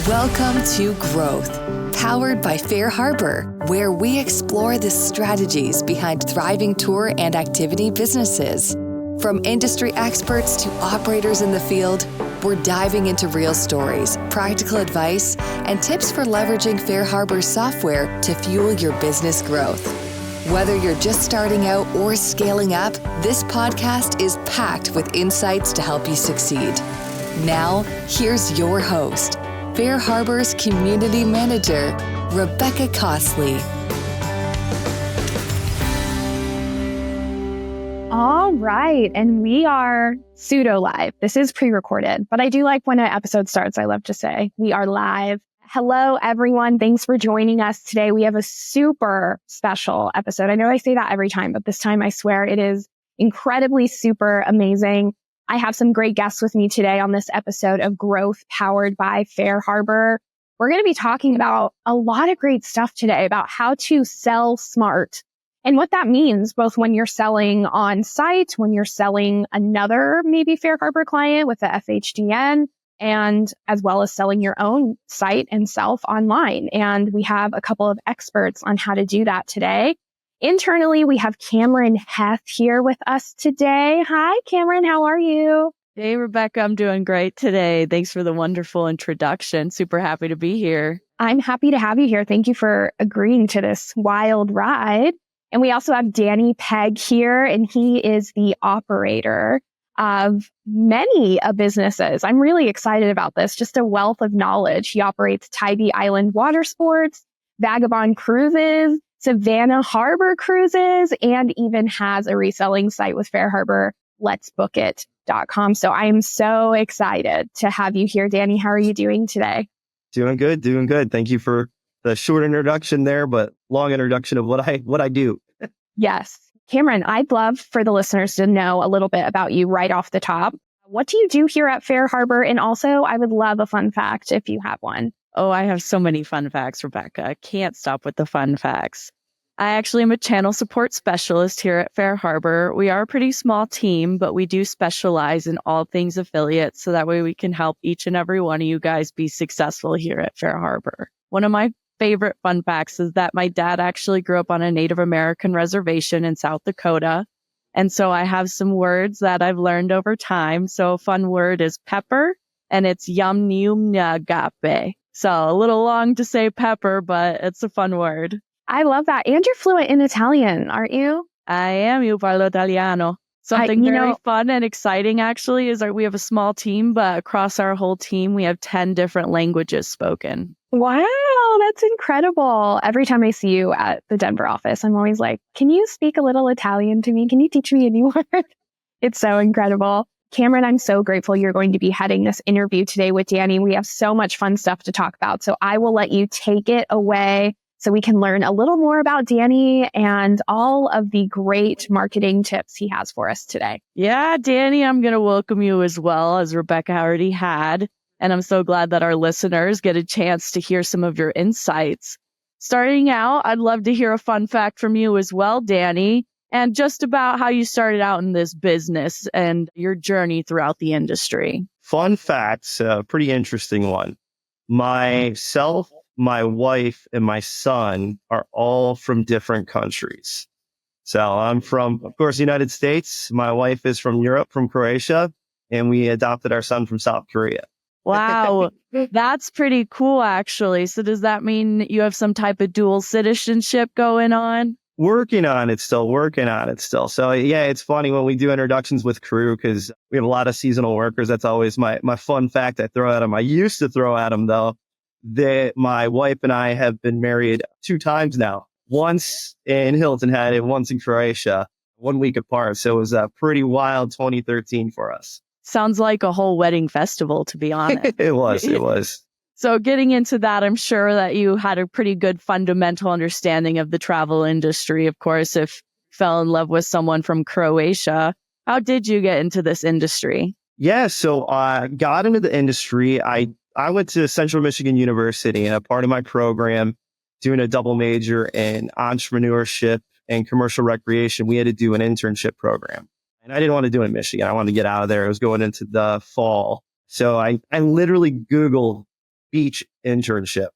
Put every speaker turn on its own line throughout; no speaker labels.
Welcome to Growth, powered by FareHarbor, where we explore the strategies behind thriving tour and activity businesses. From industry experts to operators in the field, we're diving into real stories, practical advice, and tips for leveraging FareHarbor software to fuel your business growth. Whether you're just starting out or scaling up, this podcast is packed with insights to help you succeed. Now, here's your host, FareHarbor's Community Manager, Rebecca Costley.
All right, and we are pseudo live. This is pre-recorded, but I do like when an episode starts, I love to say we are live. Hello, everyone. Thanks for joining us today. We have a super special episode. I know I say that every time, but this time I swear it is incredibly super amazing. I have some great guests with me today on this episode of Growth powered by FareHarbor. We're going to be talking about a lot of great stuff today about how to sell smart and what that means, both when you're selling on site, when you're selling another maybe FareHarbor client with the FHDN, and as well as selling your own site and self online. And we have a couple of experts on how to do that today. Internally, we have Cameron Heth here with us today. Hi, Cameron. How are you?
Hey, Rebecca. I'm doing great today. Thanks for the wonderful introduction. Super happy to be here.
I'm happy to have you here. Thank you for agreeing to this wild ride. And we also have Danny Pegg here, and he is the operator of many businesses. I'm really excited about this. Just a wealth of knowledge. He operates Tybee Island Water Sports, Vagabond Cruises, Savannah Harbor Cruises, and even has a reselling site with FareHarbor, letsbookit.com. So I am so excited to have you here. Danny, how are you doing today?
Doing good. Thank you for the short introduction there, but long introduction of what I do.
Yes. Cameron, I'd love for the listeners to know a little bit about you right off the top. What do you do here at FareHarbor? And also, I would love a fun fact if you have one.
Oh, I have so many fun facts, Rebecca. I can't stop with the fun facts. I actually am a channel support specialist here at FareHarbor. We are a pretty small team, but we do specialize in all things affiliates, so that way we can help each and every one of you guys be successful here at FareHarbor. One of my favorite fun facts is that my dad actually grew up on a Native American reservation in South Dakota. And so I have some words that I've learned over time. So a fun word is pepper, and it's yum-nyum-nyagape. So a little long to say pepper, but it's a fun word.
I love that. And you're fluent in Italian, aren't you?
I am. Io parlo italiano. Something very fun and exciting, actually, is that we have a small team, but across our whole team, we have 10 different languages spoken.
Wow, that's incredible. Every time I see you at the Denver office, I'm always like, can you speak a little Italian to me? Can you teach me a new word? It's so incredible. Cameron, I'm so grateful you're going to be heading this interview today with Danny. We have so much fun stuff to talk about. So I will let you take it away so we can learn a little more about Danny and all of the great marketing tips he has for us today.
Yeah, Danny, I'm going to welcome you as well, as Rebecca already had. And I'm so glad that our listeners get a chance to hear some of your insights. Starting out, I'd love to hear a fun fact from you as well, Danny, and just about how you started out in this business and your journey throughout the industry.
Fun facts, pretty interesting one. Myself, my wife, and my son are all from different countries. So I'm from, of course, the United States. My wife is from Europe, from Croatia, and we adopted our son from South Korea.
Wow, that's pretty cool, actually. So does that mean you have some type of dual citizenship going on?
Working on it still. So yeah, it's funny when we do introductions with crew because we have a lot of seasonal workers. That's always my fun fact I throw at them. I used to throw at them, though, that my wife and I have been married 2 times now. Once in Hilton Head and once in Croatia, 1 week apart. So it was a pretty wild 2013 for us.
Sounds like a whole wedding festival, to be honest.
It was.
So getting into that, I'm sure that you had a pretty good fundamental understanding of the travel industry. Of course, if you fell in love with someone from Croatia, how did you get into this industry?
Yeah, so I got into the industry. I went to Central Michigan University, and a part of my program, doing a double major in entrepreneurship and commercial recreation, we had to do an internship program. And I didn't want to do it in Michigan. I wanted to get out of there. It was going into the fall. So I literally Googled beach internship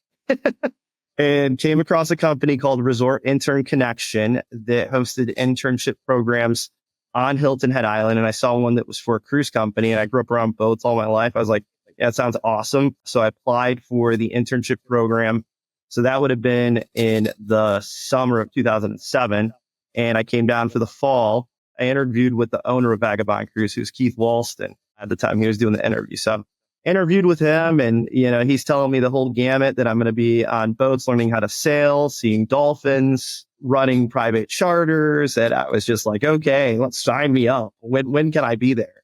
and came across a company called Resort Intern Connection that hosted internship programs on Hilton Head Island. And I saw one that was for a cruise company, and I grew up around boats all my life. I was like, yeah, it sounds awesome. So I applied for the internship program. So that would have been in the summer of 2007. And I came down for the fall. I interviewed with the owner of Vagabond Cruise, who's Keith Walston. At the time he was doing the interview. So interviewed with him, and, he's telling me the whole gamut that I'm going to be on boats, learning how to sail, seeing dolphins, running private charters. And I was just like, okay, let's sign me up. When can I be there?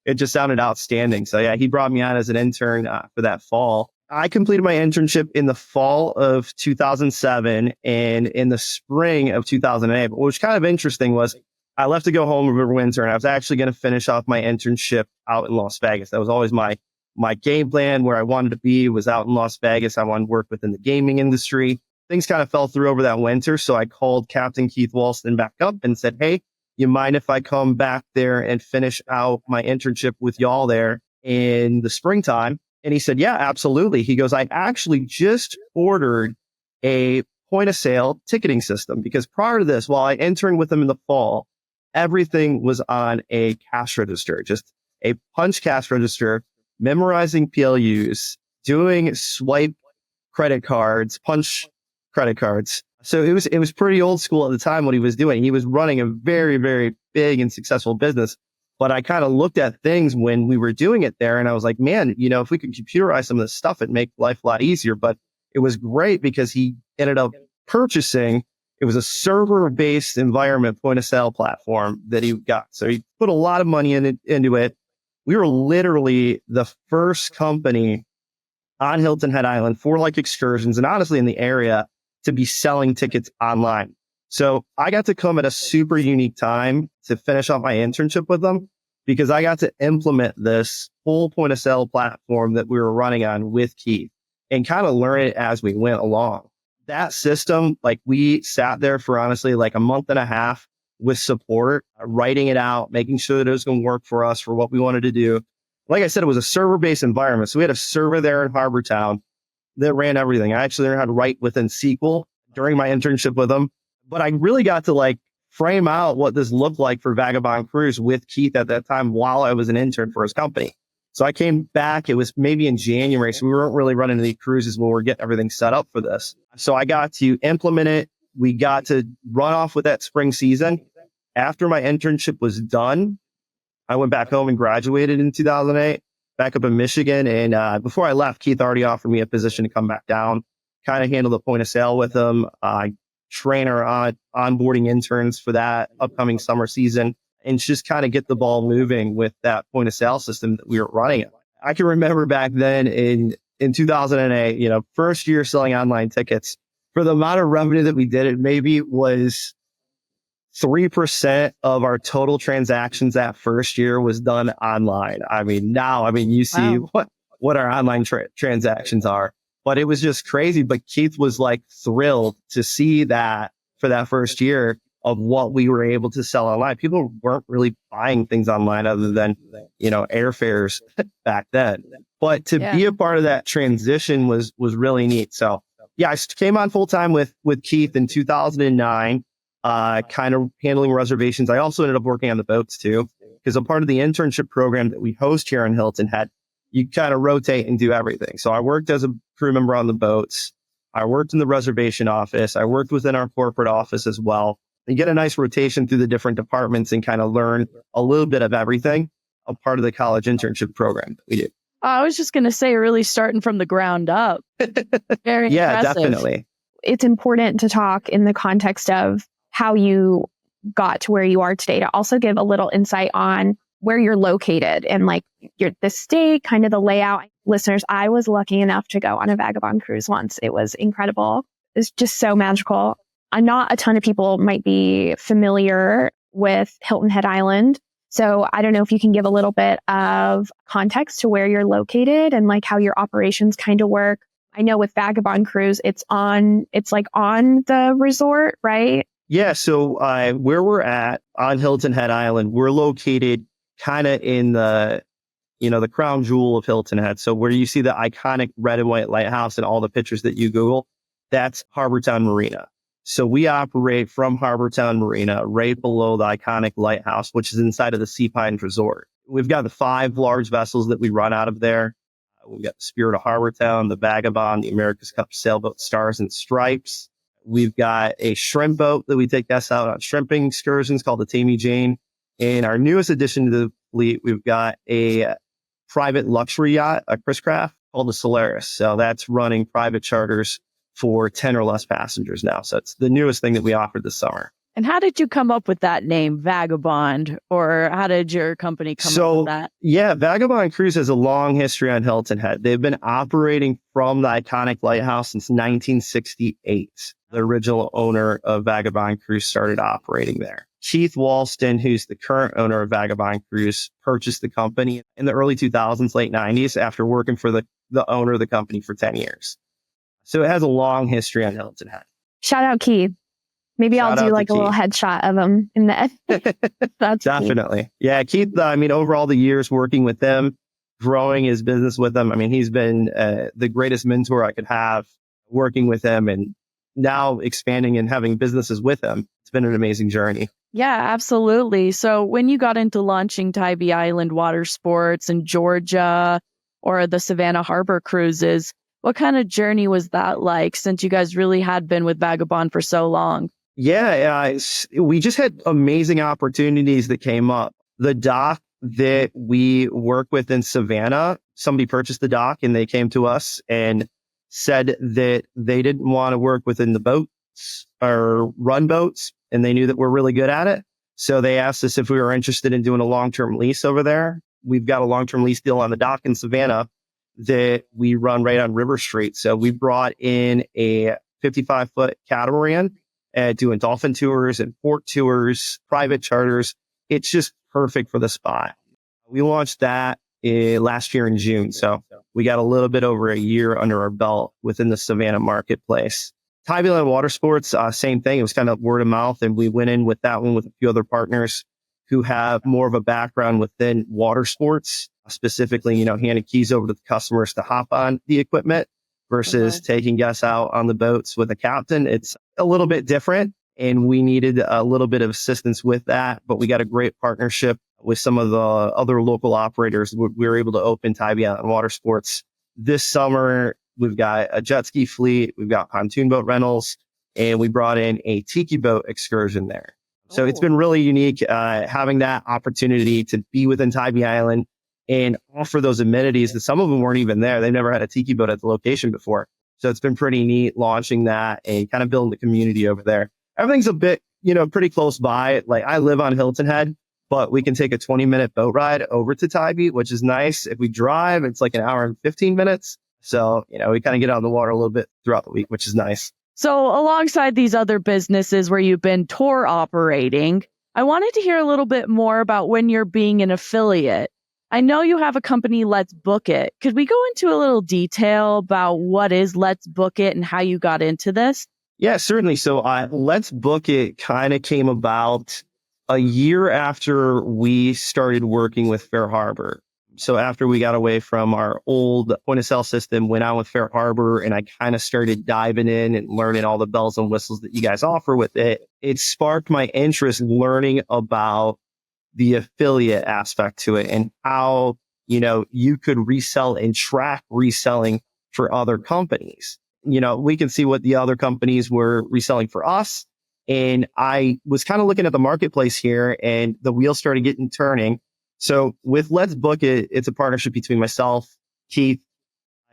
It just sounded outstanding. So yeah, he brought me on as an intern for that fall. I completed my internship in the fall of 2007 and in the spring of 2008. But what was kind of interesting was I left to go home over winter, and I was actually going to finish off my internship out in Las Vegas. That was always my game plan. Where I wanted to be was out in Las Vegas. I wanted to work within the gaming industry. Things kind of fell through over that winter. So I called Captain Keith Walston back up and said, hey, you mind if I come back there and finish out my internship with y'all there in the springtime? And he said, yeah, absolutely. He goes, I actually just ordered a point of sale ticketing system, because prior to this, while I interned with them in the fall, everything was on a cash register, just a punch cash register, memorizing PLUs, doing swipe credit cards, punch credit cards. So it was pretty old school at the time what he was doing. He was running a very, very big and successful business. But I kind of looked at things when we were doing it there, and I was like, man, if we could computerize some of this stuff, it'd make life a lot easier. But it was great because he ended up purchasing, it was a server-based environment point of sale platform that he got. So he put a lot of money into it. We were literally the first company on Hilton Head Island for like excursions and honestly in the area to be selling tickets online. So I got to come at a super unique time to finish off my internship with them, because I got to implement this full point of sale platform that we were running on with Keith and kind of learn it as we went along. That system, like we sat there for honestly like a month and a half with support, writing it out, making sure that it was going to work for us for what we wanted to do. Like I said, it was a server-based environment. So we had a server there in Harbor Town that ran everything. I actually learned how to write within SQL during my internship with them. But I really got to like frame out what this looked like for Vagabond Cruise with Keith at that time while I was an intern for his company. So I came back, it was maybe in January. So we weren't really running any cruises when we were getting everything set up for this. So I got to implement it. We got to run off with that spring season. After my internship was done, I went back home and graduated in 2008, back up in Michigan. And before I left, Keith already offered me a position to come back down, kind of handle the point of sale with him. Train our onboarding interns for that upcoming summer season, and just kind of get the ball moving with that point of sale system that we were running. I can remember back then in 2008, first year selling online tickets, for the amount of revenue that we did, it maybe was 3% of our total transactions that first year was done online. Now, you see what our online transactions are. But it was just crazy. But Keith was like thrilled to see that for that first year of what we were able to sell online. People weren't really buying things online other than, airfares back then. But to be a part of that transition was really neat. So yeah, I came on full time with Keith in 2009, kind of handling reservations. I also ended up working on the boats too, because a part of the internship program that we host here in Hilton Head, you kind of rotate and do everything. So I worked as a crew member on the boats. I worked in the reservation office. I worked within our corporate office as well. You get a nice rotation through the different departments and kind of learn a little bit of everything, a part of the college internship program that we do.
I was just going to say, really starting from the ground up. Very
yeah,
impressive.
Definitely.
It's important to talk in the context of how you got to where you are today, to also give a little insight on where you're located and like the state, kind of the layout. Listeners, I was lucky enough to go on a Vagabond cruise once. It was incredible. It's just so magical. Not a ton of people might be familiar with Hilton Head Island. So I don't know if you can give a little bit of context to where you're located and like how your operations kind of work. I know with Vagabond Cruise, it's like on the resort, right?
Yeah. So where we're at on Hilton Head Island, we're located kind of in the the crown jewel of Hilton Head. So where you see the iconic red and white lighthouse and all the pictures that you Google, that's Harbortown Marina. So we operate from Harbortown Marina right below the iconic lighthouse, which is inside of the Sea Pines Resort. We've got the 5 large vessels that we run out of there. We've got the Spirit of Harbortown, the Vagabond, the America's Cup sailboat, Stars and Stripes. We've got a shrimp boat that we take guests out on shrimping excursions called the Tammy Jane. And our newest addition to the fleet, we've got a private luxury yacht, a Chris Craft called the Solaris. So that's running private charters for 10 or less passengers now. So it's the newest thing that we offered this summer.
And how did you come up with that name, Vagabond? Or how did your company come up with that?
Yeah, Vagabond Cruise has a long history on Hilton Head. They've been operating from the iconic lighthouse since 1968. The original owner of Vagabond Cruise started operating there. Keith Walston, who's the current owner of Vagabond Cruise, purchased the company in the early 2000s, late 90s, after working for the owner of the company for 10 years. So it has a long history on Hilton Head.
Shout out Keith. Maybe I'll do like a little headshot of him in the That's
definitely.
Keith.
Yeah, Keith, over all the years working with them, growing his business with them, he's been the greatest mentor I could have working with him, and now expanding and having businesses with him. It's been an amazing journey.
Yeah, absolutely. So when you got into launching Tybee Island water sports in Georgia or the Savannah Harbor cruises, what kind of journey was that like, since you guys really had been with Vagabond for so long?
Yeah, we just had amazing opportunities that came up. The dock that we work with in Savannah, somebody purchased the dock and they came to us and said that they didn't want to work within the boats or run boats, and they knew that we're really good at it. So they asked us if we were interested in doing a long-term lease over there. We've got a long-term lease deal on the dock in Savannah that we run right on River Street. So we brought in a 55-foot catamaran, doing dolphin tours and port tours, private charters. It's just perfect for the spot. We launched that last year in June. So we got a little bit over a year under our belt within the Savannah marketplace. Tybee Island Water Sports, same thing. It was kind of word of mouth, and we went in with that one with a few other partners who have more of a background within water sports, specifically, handing keys over to the customers to hop on the equipment versus taking guests out on the boats with a captain. It's a little bit different, and we needed a little bit of assistance with that, but we got a great partnership with some of the other local operators. We were able to open Tybee Island Water Sports this summer. We've got a jet ski fleet, we've got pontoon boat rentals, and we brought in a tiki boat excursion there. So it's been really unique having that opportunity to be within Tybee Island and offer those amenities that some of them weren't even there. They've never had a tiki boat at the location before. So it's been pretty neat launching that and kind of building the community over there. Everything's a bit, pretty close by. Like, I live on Hilton Head, but we can take a 20-minute boat ride over to Tybee, which is nice. If we drive, it's like an hour and 15 minutes. So, we kind of get out on the water a little bit throughout the week, which is nice.
So alongside these other businesses where you've been tour operating, I wanted to hear a little bit more about when you're being an affiliate. I know you have a company, Let's Book It. Could we go into a little detail about what is Let's Book It and how you got into this?
Yeah, certainly. So Let's Book It kind of came about a year after we started working with FareHarbor. So after we got away from our old point of sale system, went on with FareHarbor, and I kind of started diving in and learning all the bells and whistles that you guys offer with it. It sparked my interest in learning about the affiliate aspect to it and how, you could resell and track reselling for other companies. We can see what the other companies were reselling for us. And I was kind of looking at the marketplace here, and the wheels started getting turning. So with Let's Book It, it's a partnership between myself, Keith,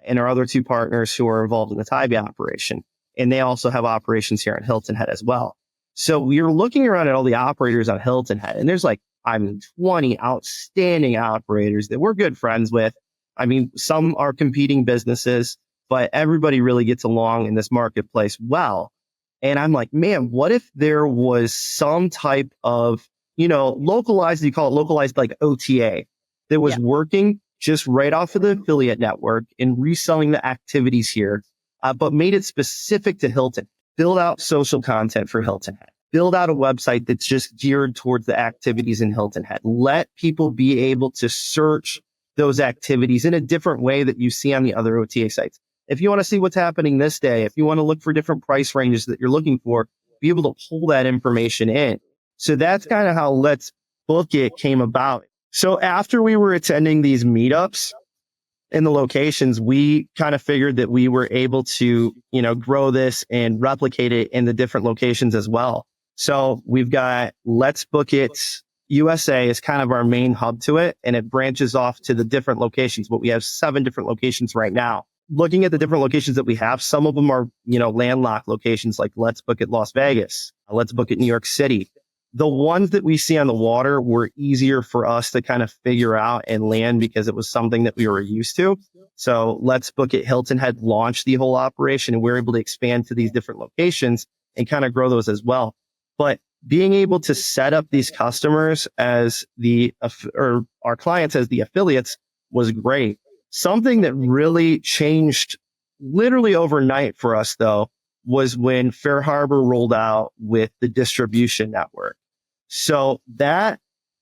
and our other 2 partners who are involved in the Tybee operation. And they also have operations here at Hilton Head as well. So we were looking around at all the operators on Hilton Head, and there's 20 outstanding operators that we're good friends with. Some are competing businesses, but everybody really gets along in this marketplace well. And I'm like, man, what if there was some type of, localized, you call it localized, like OTA, that was working just right off of the affiliate network and reselling the activities here, but made it specific to Hilton. Build out social content for Hilton Head. Build out a website that's just geared towards the activities in Hilton Head. Let people be able to search those activities in a different way that you see on the other OTA sites. If you want to see what's happening this day, if you want to look for different price ranges that you're looking for, be able to pull that information in. So that's kind of how Let's Book It came about. So after we were attending these meetups in the locations, we kind of figured that we were able to, grow this and replicate it in the different locations as well. So we've got Let's Book It USA is kind of our main hub to it, and it branches off to the different locations, but we have 7 different locations right now. Looking at the different locations that we have, some of them are, landlocked locations like Let's Book It Las Vegas, Let's Book It New York City. The ones that we see on the water were easier for us to kind of figure out and land because it was something that we were used to. So Let's Book It Hilton had launched the whole operation, and we were able to expand to these different locations and kind of grow those as well. But being able to set up these customers as our clients as the affiliates was great. Something that really changed literally overnight for us, though, was when FareHarbor rolled out with the distribution network. So that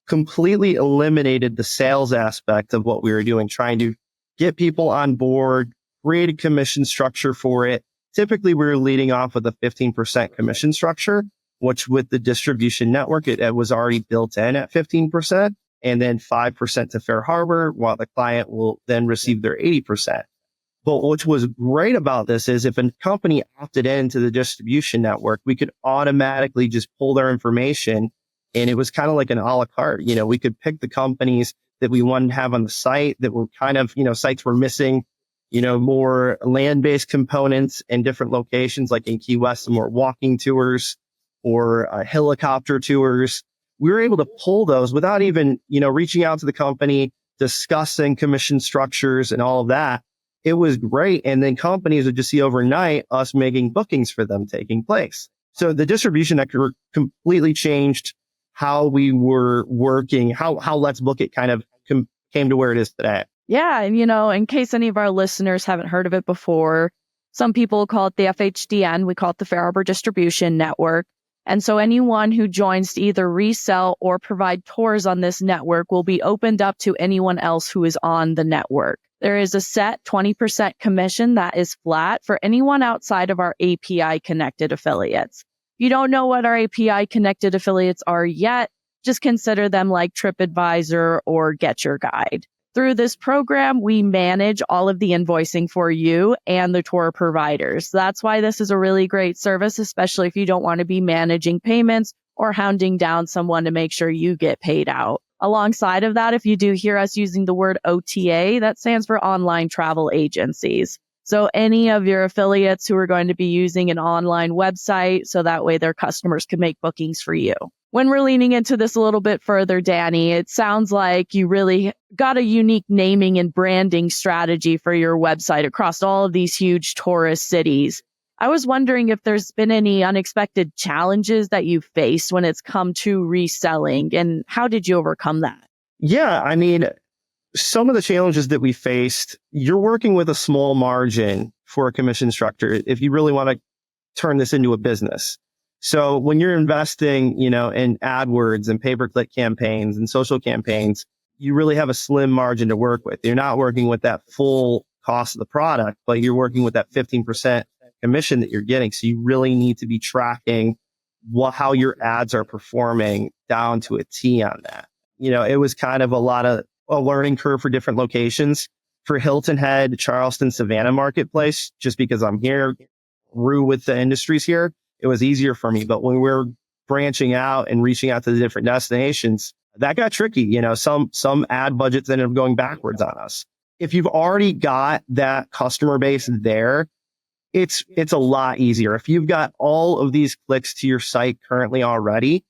completely eliminated the sales aspect of what we were doing, trying to get people on board, create a commission structure for it. Typically, we were leading off with a 15% commission structure, which with the distribution network, it was already built in at 15%, and then 5% to FareHarbor, while the client will then receive their 80%. But what was great about this is if a company opted into the distribution network, we could automatically just pull their information, and it was kind of like an a la carte. We could pick the companies that we wanted to have on the site that were kind of, sites were missing, more land-based components in different locations, like in Key West, some more walking tours or helicopter tours. We were able to pull those without even, reaching out to the company, discussing commission structures and all of that. It was great. And then companies would just see overnight us making bookings for them taking place. So the distribution network completely changed how we were working, how Let's Book It kind of came to where it is today.
Yeah. And, in case any of our listeners haven't heard of it before, some people call it the FHDN. We call it the FareHarbor Distribution Network. And so anyone who joins to either resell or provide tours on this network will be opened up to anyone else who is on the network. There is a set 20% commission that is flat for anyone outside of our API connected affiliates. If you don't know what our API connected affiliates are yet, just consider them like TripAdvisor or Get Your Guide. Through this program, we manage all of the invoicing for you and the tour providers. That's why this is a really great service, especially if you don't want to be managing payments or hounding down someone to make sure you get paid out. Alongside of that, if you do hear us using the word OTA, that stands for online travel agencies. So any of your affiliates who are going to be using an online website, so that way their customers can make bookings for you. When we're leaning into this a little bit further, Danny, it sounds like you really got a unique naming and branding strategy for your website across all of these huge tourist cities. I was wondering if there's been any unexpected challenges that you faced when it's come to reselling, and how did you overcome that?
Yeah, I mean, some of the challenges that we faced, you're working with a small margin for a commission structure if you really want to turn this into a business. So when you're investing, in AdWords and pay-per-click campaigns and social campaigns, you really have a slim margin to work with. You're not working with that full cost of the product, but you're working with that 15% commission that you're getting. So you really need to be tracking how your ads are performing down to a T on that. It was kind of a learning curve for different locations. For Hilton Head, Charleston, Savannah marketplace, just because I'm here, grew with the industries here, it was easier for me. But when we're branching out and reaching out to the different destinations, that got tricky. Some ad budgets ended up going backwards on us. If you've already got that customer base there, it's a lot easier. If you've got all of these clicks to your site currently already,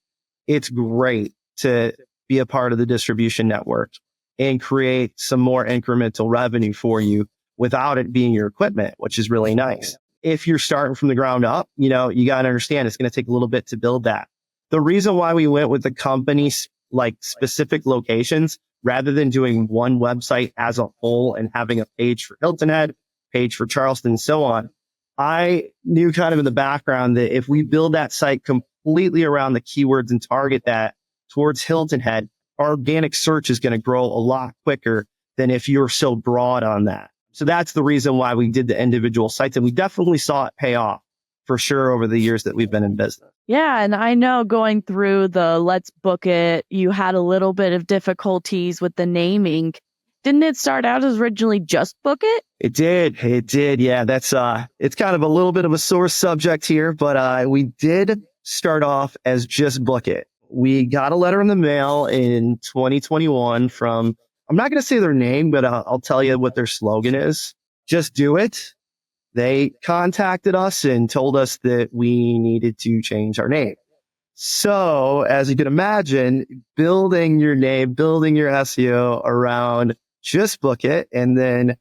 it's great to be a part of the distribution network and create some more incremental revenue for you without it being your equipment, which is really nice. If you're starting from the ground up, you got to understand it's going to take a little bit to build that. The reason why we went with the company's like specific locations rather than doing one website as a whole and having a page for Hilton Head, page for Charleston, and so on, I knew kind of in the background that if we build that site completely around the keywords and target that towards Hilton Head, our organic search is going to grow a lot quicker than if you're so broad on that. So that's the reason why we did the individual sites. And we definitely saw it pay off for sure over the years that we've been in business.
Yeah. And I know going through the Let's Book It, you had a little bit of difficulties with the naming. Didn't it start out as originally just Book It?
It did. It did. Yeah. That's, it's kind of a little bit of a sore subject here, but, we did start off as just Book It. We got a letter in the mail in 2021 from, I'm not going to say their name, but I'll tell you what their slogan is. Just do it. They contacted us and told us that we needed to change our name. So as you can imagine, building your name, building your SEO around just Book It, and then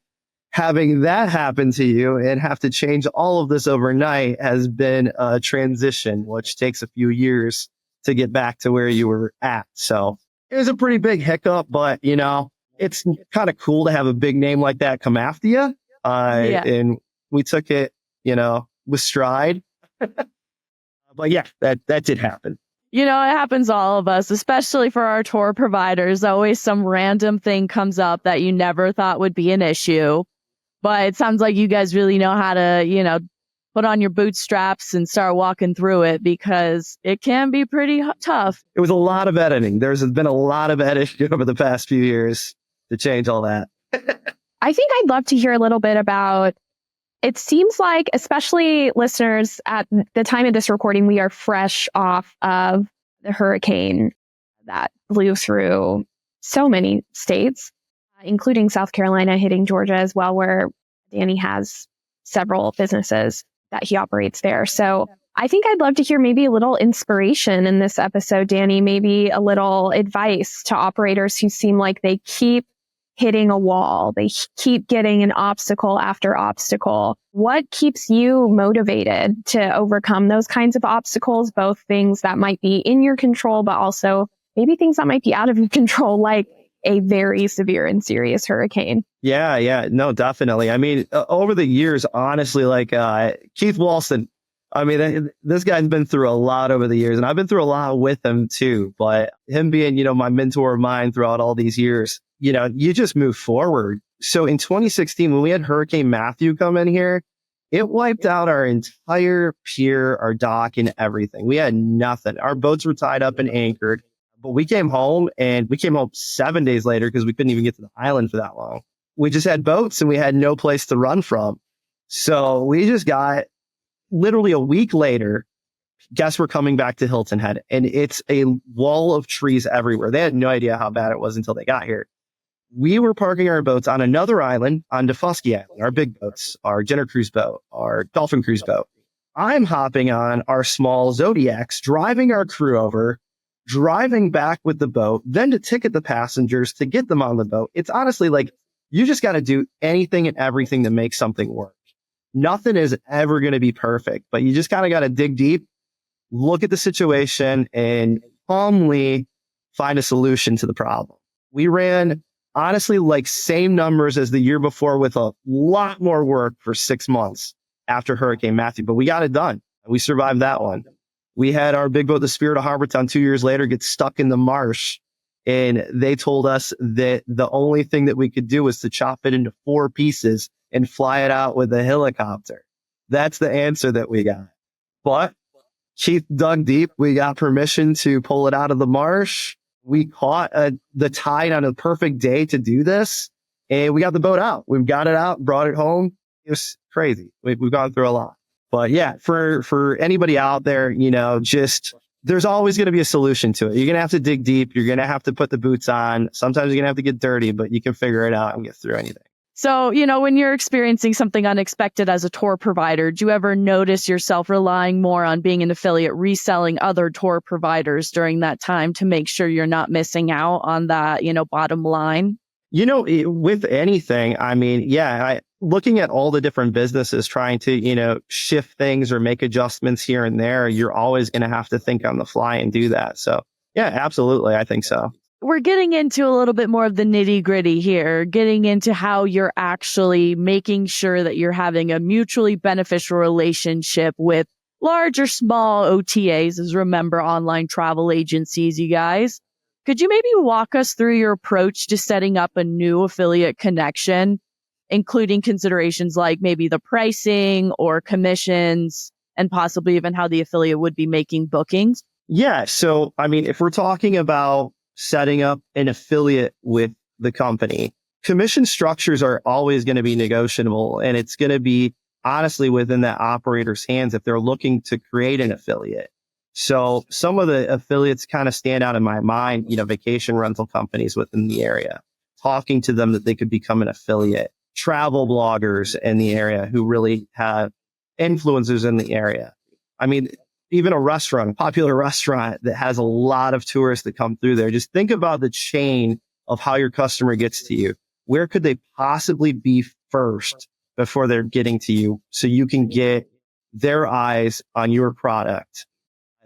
having that happen to you and have to change all of this overnight has been a transition, which takes a few years to get back to where you were at. So it was a pretty big hiccup, but it's kind of cool to have a big name like that come after you. And we took it, with stride. But yeah, that did happen.
It happens to all of us, especially for our tour providers. Always some random thing comes up that you never thought would be an issue. But it sounds like you guys really know how to, put on your bootstraps and start walking through it, because it can be pretty tough.
It was a lot of editing. There's been a lot of editing over the past few years to change all that.
I think I'd love to hear a little bit about, it seems like, especially listeners, at the time of this recording, we are fresh off of the hurricane that blew through so many states, including South Carolina, hitting Georgia as well, where Danny has several businesses that he operates there. So I think I'd love to hear maybe a little inspiration in this episode, Danny, maybe a little advice to operators who seem like they keep hitting a wall. They keep getting an obstacle after obstacle. What keeps you motivated to overcome those kinds of obstacles, both things that might be in your control, but also maybe things that might be out of your control, like a very severe and serious hurricane?
Yeah. No, definitely. I mean, over the years, honestly, like Keith Walston, I mean, this guy's been through a lot over the years, and I've been through a lot with him too. But him being, my mentor of mine throughout all these years, you just move forward. So in 2016, when we had Hurricane Matthew come in here, it wiped out our entire pier, our dock, and everything. We had nothing. Our boats were tied up and anchored. But we came home 7 days later because we couldn't even get to the island for that long. We just had boats and we had no place to run from. So we just got literally a week later, guess we're coming back to Hilton Head, and it's a wall of trees everywhere. They had no idea how bad it was until they got here. We were parking our boats on another island, on Defusky Island, our big boats, our dinner cruise boat, our dolphin cruise boat. I'm hopping on our small Zodiacs, driving our crew over, driving back with the boat, then to ticket the passengers to get them on the boat. It's honestly like, you just got to do anything and everything to make something work. Nothing is ever going to be perfect, but you just kind of got to dig deep, look at the situation, and calmly find a solution to the problem. We ran, honestly, like same numbers as the year before with a lot more work for 6 months after Hurricane Matthew, but we got it done. We survived that one. We had our big boat, the Spirit of Harbortown, 2 years later, get stuck in the marsh. And they told us that the only thing that we could do was to chop it into 4 pieces and fly it out with a helicopter. That's the answer that we got. But Keith dug deep. We got permission to pull it out of the marsh. We caught the tide on a perfect day to do this. And we got the boat out. We've got it out, brought it home. It was crazy. We've gone through a lot. But yeah, for anybody out there, just there's always going to be a solution to it. You're going to have to dig deep. You're going to have to put the boots on. Sometimes you're going to have to get dirty, but you can figure it out and get through anything.
So, when you're experiencing something unexpected as a tour provider, do you ever notice yourself relying more on being an affiliate, reselling other tour providers during that time to make sure you're not missing out on that, bottom line?
With anything, I mean, looking at all the different businesses trying to, shift things or make adjustments here and there, you're always going to have to think on the fly and do that. So, yeah, absolutely. I think so.
We're getting into a little bit more of the nitty gritty here, getting into how you're actually making sure that you're having a mutually beneficial relationship with large or small OTAs, as remember, online travel agencies, you guys. Could you maybe walk us through your approach to setting up a new affiliate connection, including considerations like maybe the pricing or commissions and possibly even how the affiliate would be making bookings?
Yeah. So, I mean, if we're talking about setting up an affiliate with the company, commission structures are always going to be negotiable, and it's going to be honestly within that operator's hands if they're looking to create an affiliate. So some of the affiliates kind of stand out in my mind, vacation rental companies within the area, talking to them that they could become an affiliate, travel bloggers in the area who really have influencers in the area. I mean, even a popular restaurant that has a lot of tourists that come through there. Just think about the chain of how your customer gets to you. Where could they possibly be first before they're getting to you so you can get their eyes on your product?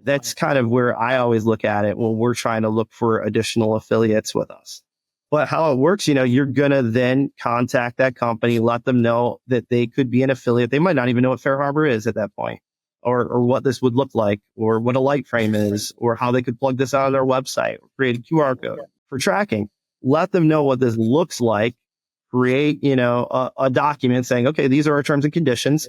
That's kind of where I always look at it when we're trying to look for additional affiliates with us. But how it works, you're going to then contact that company, let them know that they could be an affiliate. They might not even know what FareHarbor is at that point, or what this would look like, or what a light frame is, or how they could plug this on their website, or create a QR code for tracking. Let them know what this looks like. Create, a document saying, okay, these are our terms and conditions.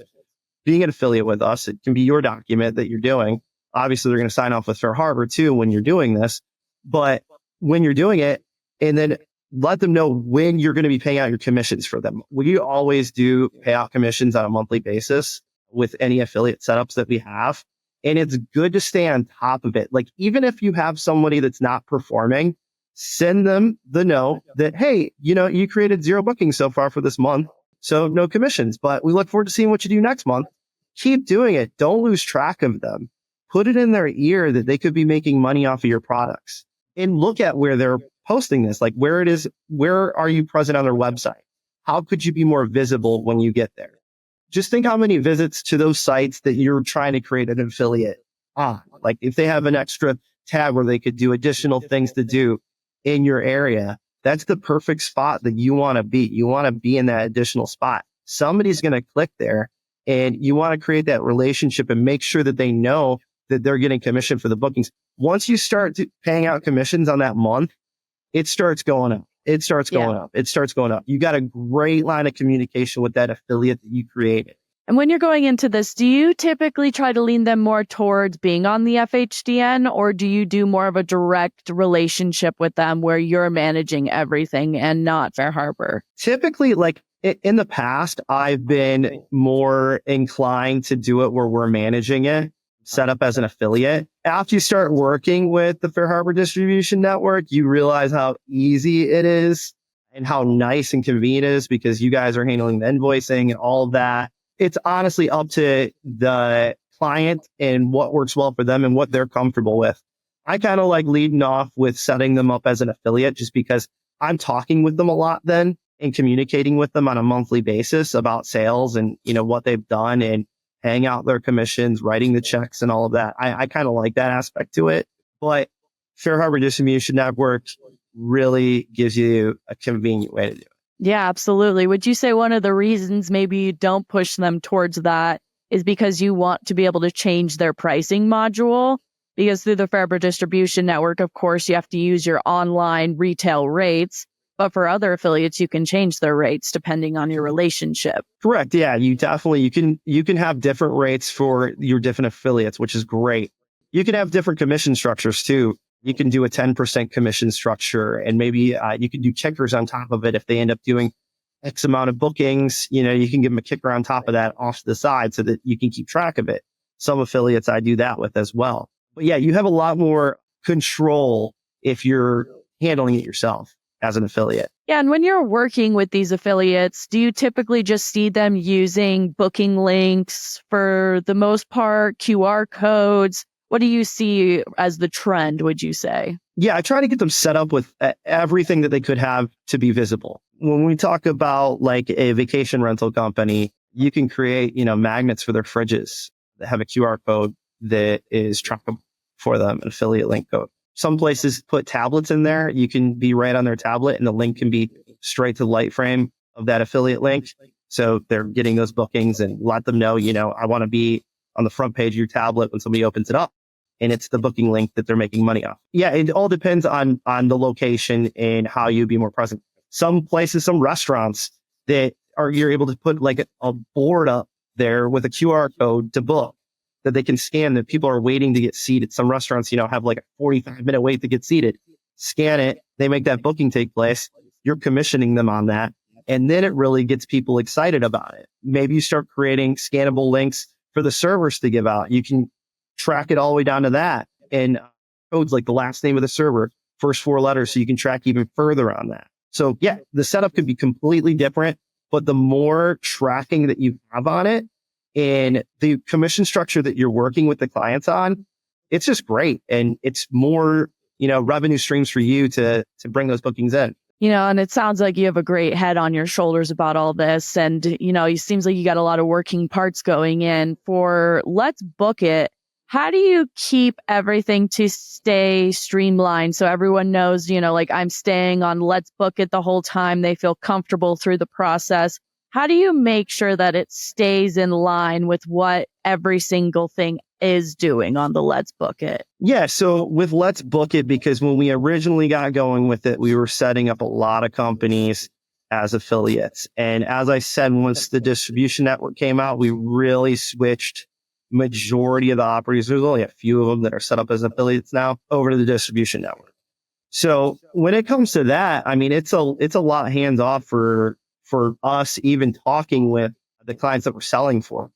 Being an affiliate with us, it can be your document that you're doing. Obviously, they're going to sign off with FareHarbor too when you're doing this. But when you're doing it, and then let them know when you're going to be paying out your commissions for them. We always do pay out commissions on a monthly basis with any affiliate setups that we have. And it's good to stay on top of it. Like, even if you have somebody that's not performing, send them the note that, hey, you created 0 bookings so far for this month, so no commissions, but we look forward to seeing what you do next month. Keep doing it. Don't lose track of them. Put it in their ear that they could be making money off of your products, and look at where they're posting this, like where it is, where are you present on their website? How could you be more visible when you get there? Just think how many visits to those sites that you're trying to create an affiliate on. Like, if they have an extra tab where they could do additional things to do in your area, that's the perfect spot that you want to be. You want to be in that additional spot. Somebody's going to click there, and you want to create that relationship and make sure that they know that they're getting commission for the bookings. Once you start paying out commissions on that month, it starts going up. It starts going up. It starts going up. You got a great line of communication with that affiliate that you created.
And when you're going into this, do you typically try to lean them more towards being on the FHDN, or do you do more of a direct relationship with them where you're managing everything and not FareHarbor?
Typically, like in the past, I've been more inclined to do it where we're managing it, set up as an affiliate. After you start working with the FareHarbor distribution network, you realize how easy it is and how nice and convenient it is, because you guys are handling the invoicing and all of that. It's honestly up to the client and what works well for them and what they're comfortable with. I kind of like leading off with setting them up as an affiliate, just because I'm talking with them a lot then and communicating with them on a monthly basis about sales and, what they've done, and paying out their commissions, writing the checks and all of that. I kind of like that aspect to it. But FareHarbor Distribution Network really gives you a convenient way to do it.
Yeah, absolutely. Would you say one of the reasons maybe you don't push them towards that is because you want to be able to change their pricing module? Because through the FareHarbor Distribution Network, of course, you have to use your online retail rates. But for other affiliates, you can change their rates depending on your relationship.
Correct. Yeah, you can have different rates for your different affiliates, which is great. You can have different commission structures too. You can do a 10% commission structure, and maybe you can do kickers on top of it if they end up doing X amount of bookings. You can give them a kicker on top of that off to the side so that you can keep track of it. Some affiliates I do that with as well. But yeah, you have a lot more control if you're handling it yourself as an affiliate.
Yeah. And when you're working with these affiliates, do you typically just see them using booking links for the most part, QR codes? What do you see as the trend, would you say?
Yeah, I try to get them set up with everything that they could have to be visible. When we talk about like a vacation rental company, you can create, magnets for their fridges that have a QR code that is trackable for them, an affiliate link code. Some places put tablets in there. You can be right on their tablet, and the link can be straight to the light frame of that affiliate link. So they're getting those bookings, and let them know, I want to be on the front page of your tablet when somebody opens it up. and it's the booking link that they're making money off. Yeah, it all depends on the location and how you be more present. Some places, some restaurants you're able to put like a board up there with a QR code to book that they can scan that people are waiting to get seated. Some restaurants, have like a 45-minute wait to get seated. Scan it. They make that booking take place. You're commissioning them on that. And then it really gets people excited about it. Maybe you start creating scannable links for the servers to give out. You can track it all the way down to that. And codes like the last name of the server, first 4 letters, so you can track even further on that. So yeah, the setup could be completely different, but the more tracking that you have on it and the commission structure that you're working with the clients on, it's just great. And it's more, revenue streams for you to bring those bookings in.
And it sounds like you have a great head on your shoulders about all this. And, it seems like you got a lot of working parts going in for Let's Book It. How do you keep everything to stay streamlined so everyone knows, like I'm staying on Let's Book It the whole time. They feel comfortable through the process. How do you make sure that it stays in line with what every single thing is doing on the Let's Book It?
Yeah. So with Let's Book It, because when we originally got going with it, we were setting up a lot of companies as affiliates. And as I said, once the distribution network came out, we really switched majority of the operators. There's only a few of them that are set up as affiliates now over to the distribution network. So when it comes to that, it's a lot hands off for us even talking with the clients that we're selling for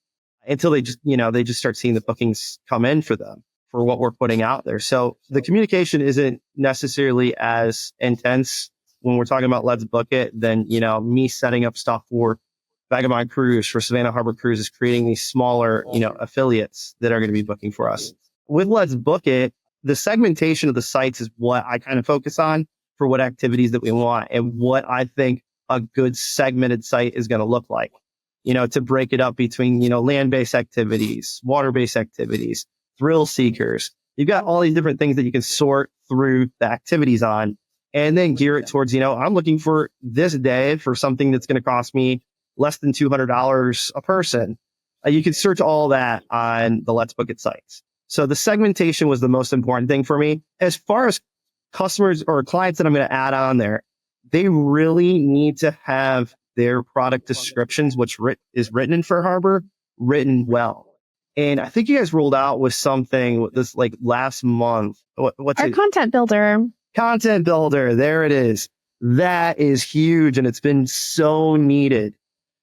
until they just start seeing the bookings come in for them for what we're putting out there. So the communication isn't necessarily as intense when we're talking about Let's Book It than, me setting up stuff for Vagabond Cruise, for Savannah Harbor Cruise, is creating these smaller, affiliates that are going to be booking for us. With Let's Book It, the segmentation of the sites is what I kind of focus on for what activities that we want and what I think a good segmented site is going to look like, to break it up between, land-based activities, water-based activities, thrill seekers. You've got all these different things that you can sort through the activities on and then gear it towards, I'm looking for this day for something that's going to cost me less than $200 a person. You can search all that on the Let's Book It sites. So the segmentation was the most important thing for me. As far as customers or clients that I'm going to add on there, they really need to have their product descriptions, which is written in FareHarbor, written well. And I think you guys rolled out with something this like last month. What's
our
it?
content builder?
Content builder. There it is. That is huge. And it's been so needed.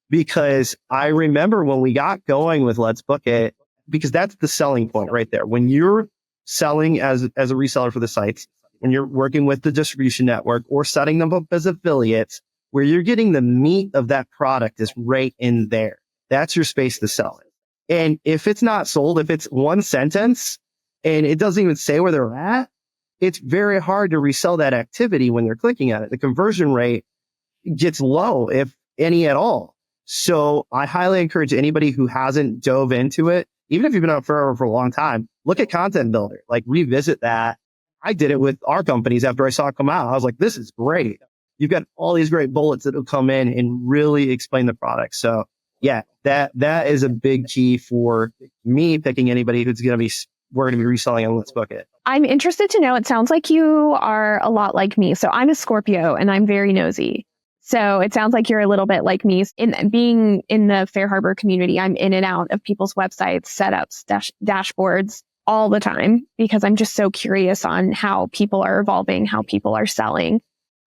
Because I remember when we got going with Let's Book It, because that's the selling point right there. When you're selling as a reseller for the sites, when you're working with the distribution network or setting them up as affiliates, where you're getting the meat of that product is right in there. That's your space to sell it. And if it's not sold, if it's one sentence and it doesn't even say where they're at, it's very hard to resell that activity when they're clicking on it. The conversion rate gets low, if any at all. So I highly encourage anybody who hasn't dove into it, even if you've been on FareHarbor for a long time, look at Content Builder, like revisit that. I did it with our companies after I saw it come out. I was like, this is great. You've got all these great bullets that will come in and really explain the product. So yeah, that is a big key for me picking anybody we're going to be reselling on Let's Book It.
I'm interested to know, it sounds like you are a lot like me. So I'm a Scorpio and I'm very nosy. So it sounds like you're a little bit like me. In being in the FareHarbor community, I'm in and out of people's websites, setups, dashboards all the time because I'm just so curious on how people are evolving, how people are selling.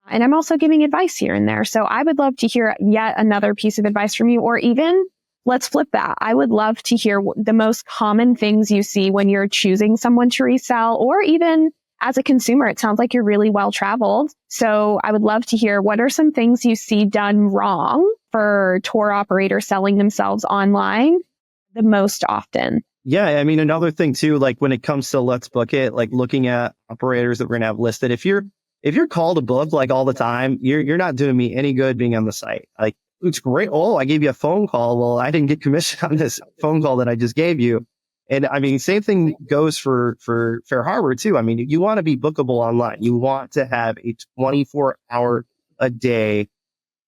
And I'm also giving advice here and there. So I would love to hear yet another piece of advice from you, or even let's flip that. I would love to hear the most common things you see when you're choosing someone to resell, or even as a consumer. It sounds like you're really well traveled. So I would love to hear what are some things you see done wrong for tour operators selling themselves online the most often.
Yeah. Another thing too, like when it comes to Let's Book It, like looking at operators that we're going to have listed, if you're called to book like all the time, you're not doing me any good being on the site. Like, it's great. Oh, I gave you a phone call. Well, I didn't get commission on this phone call that I just gave you. And same thing goes for FareHarbor too. You want to be bookable online. You want to have a 24-hour a day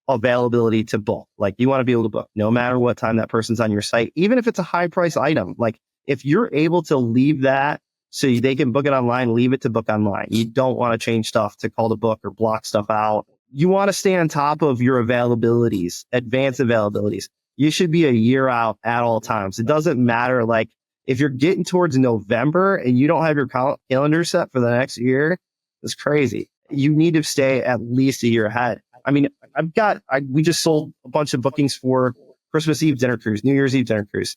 availability to book. Like, you want to be able to book no matter what time that person's on your site, even if it's a high price item. Like, if you're able to leave that so they can book it online, leave it to book online. You don't want to change stuff to call to book or block stuff out. You want to stay on top of your availabilities, advanced availabilities. You should be a year out at all times. It doesn't matter. Like if you're getting towards November and you don't have your calendar set for the next year, it's crazy. You need to stay at least a year ahead. I mean, we just sold a bunch of bookings for Christmas Eve dinner cruise, New Year's Eve dinner cruise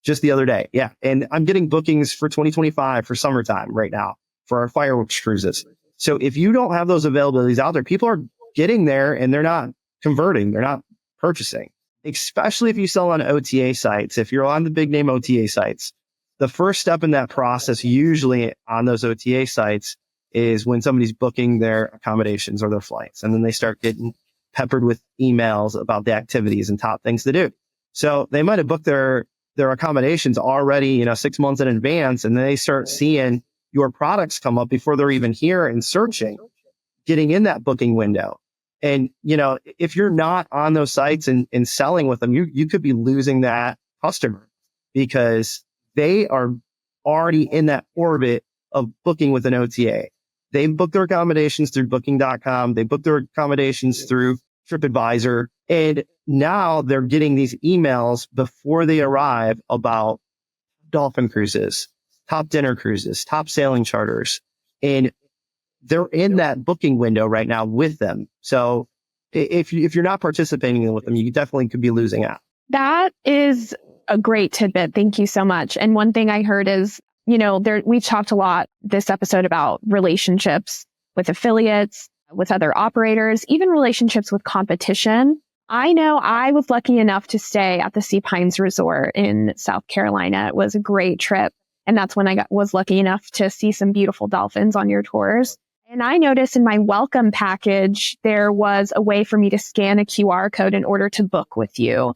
just the other day. Yeah. And I'm getting bookings for 2025 for summertime right now for our fireworks cruises. So if you don't have those availabilities out there, people are getting there and they're not converting. They're not purchasing, especially if you sell on OTA sites. If you're on the big name OTA sites, the first step in that process, usually on those OTA sites, is when somebody's booking their accommodations or their flights. And then they start getting peppered with emails about the activities and top things to do. So they might have booked their accommodations already, 6 months in advance. And then they start seeing your products come up before they're even here and searching, getting in that booking window. And, if you're not on those sites and selling with them, you could be losing that customer because they are already in that orbit of booking with an OTA. They book their accommodations through booking.com. They book their accommodations through TripAdvisor. And now they're getting these emails before they arrive about dolphin cruises, top dinner cruises, top sailing charters. And they're in that booking window right now with them. So if you're not participating with them, you definitely could be losing out.
That is a great tidbit. Thank you so much. And one thing I heard is, we've talked a lot this episode about relationships with affiliates, with other operators, even relationships with competition. I know I was lucky enough to stay at the Sea Pines Resort in South Carolina. It was a great trip. And that's when I was lucky enough to see some beautiful dolphins on your tours. And I noticed in my welcome package, there was a way for me to scan a QR code in order to book with you.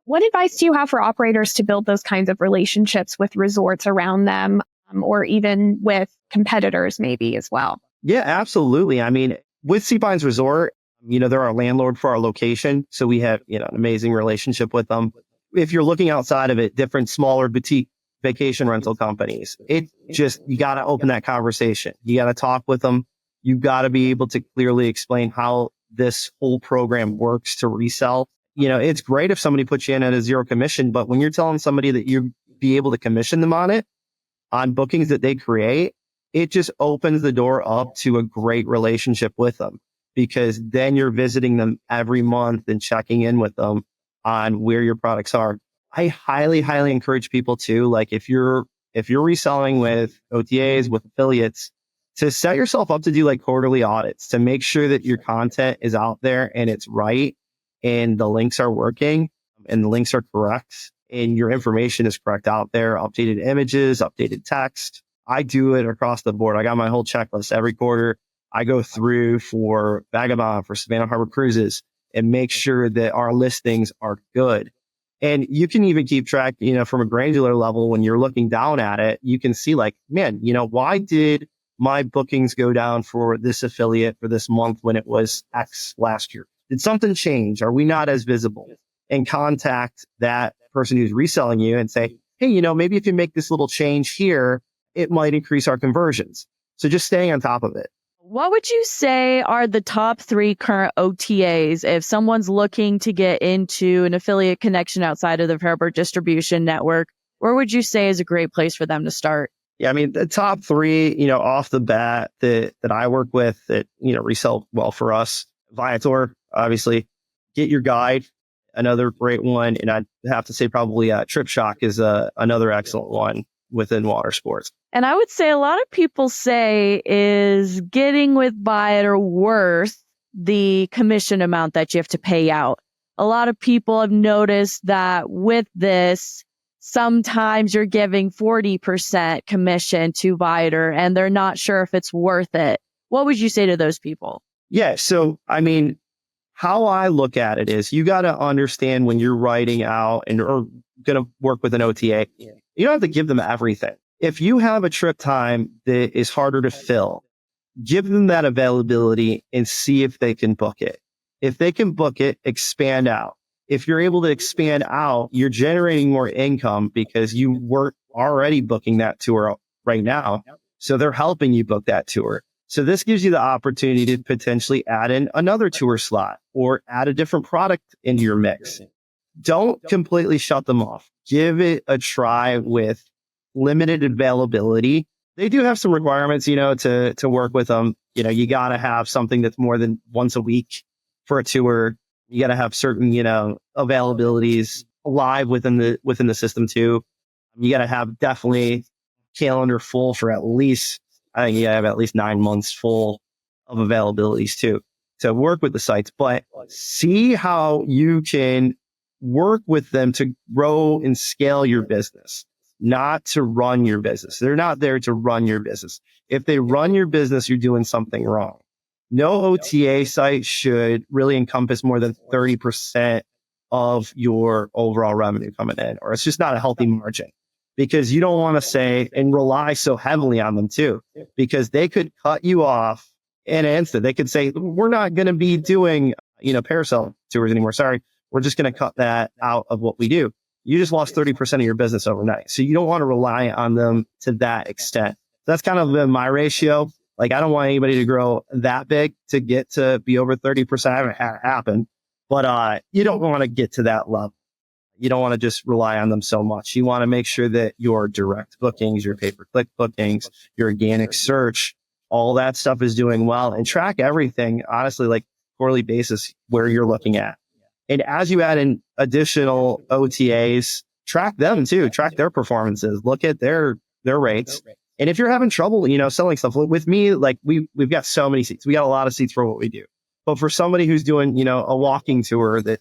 What advice do you have for operators to build those kinds of relationships with resorts around them, or even with competitors maybe as well?
Yeah, absolutely. I mean, with Sea Pines Resort, they're our landlord for our location. So we have, an amazing relationship with them. If you're looking outside of it, different smaller boutique vacation rental companies, you got to open that conversation. You got to talk with them. You got to be able to clearly explain how this whole program works to resell. It's great if somebody puts you in at a zero commission, but when you're telling somebody that you be able to commission them on bookings that they create, it just opens the door up to a great relationship with them, because then you're visiting them every month and checking in with them on where your products are. I highly, highly encourage people to, like, if you're reselling with OTAs, with affiliates, to set yourself up to do like quarterly audits to make sure that your content is out there and it's right, and the links are working and the links are correct and your information is correct out there, updated images, updated text. I do it across the board. I got my whole checklist every quarter. I go through for Vagabond, for Savannah Harbor Cruises, and make sure that our listings are good. And you can even keep track, from a granular level, when you're looking down at it, you can see like, man, why did my bookings go down for this affiliate for this month when it was X last year? Did something change? Are we not as visible? And contact that person who's reselling you and say, hey, maybe if you make this little change here, it might increase our conversions. So just staying on top of it.
What would you say are the top 3 current OTAs if someone's looking to get into an affiliate connection outside of the FareHarbor distribution network? Where would you say is a great place for them to start?
Yeah, I mean, the top 3, off the bat that I work with that, resell well for us, Viator, obviously, Get Your Guide, another great one. And I'd have to say probably Trip Shock is another excellent one within water sports.
And I would say a lot of people say is getting with Viator worth the commission amount that you have to pay out. A lot of people have noticed that with this, sometimes you're giving 40% commission to Viator and they're not sure if it's worth it. What would you say to those people?
Yeah. So, I mean, how I look at it is you got to understand when you're writing out or going to work with an OTA, you don't have to give them everything. If you have a trip time that is harder to fill, give them that availability and see if they can book it. If they can book it, expand out. If you're able to expand out, you're generating more income because you weren't already booking that tour right now. So they're helping you book that tour. So this gives you the opportunity to potentially add in another tour slot or add a different product into your mix. Don't completely shut them off. Give it a try with limited availability. They do have some requirements, to work with them. You got to have something that's more than once a week for a tour. You got to have certain, availabilities live within the system too. You got to have definitely calendar full for at least, I think you gotta have at least 9 months full of availabilities too to work with the sites, but see how you can work with them to grow and scale your business, not to run your business. They're not there to run your business. If they run your business, you're doing something wrong. No OTA site should really encompass more than 30% of your overall revenue coming in, or it's just not a healthy margin, because you don't want to say and rely so heavily on them too, because they could cut you off in an instant. They could say, we're not going to be doing, parasail tours anymore. Sorry. We're just going to cut that out of what we do. You just lost 30% of your business overnight. So you don't want to rely on them to that extent. That's kind of been my ratio. Like, I don't want anybody to grow that big to get to be over 30%. I haven't had it happen, but you don't want to get to that level. You don't want to just rely on them so much. You want to make sure that your direct bookings, your pay-per-click bookings, your organic search, all that stuff is doing well, and track everything, honestly, like quarterly basis where you're looking at. And as you add in additional OTAs, track them too, track their performances, look at their rates. And if you're having trouble, selling stuff with me, like we've got so many seats. We got a lot of seats for what we do. But for somebody who's doing, a walking tour that,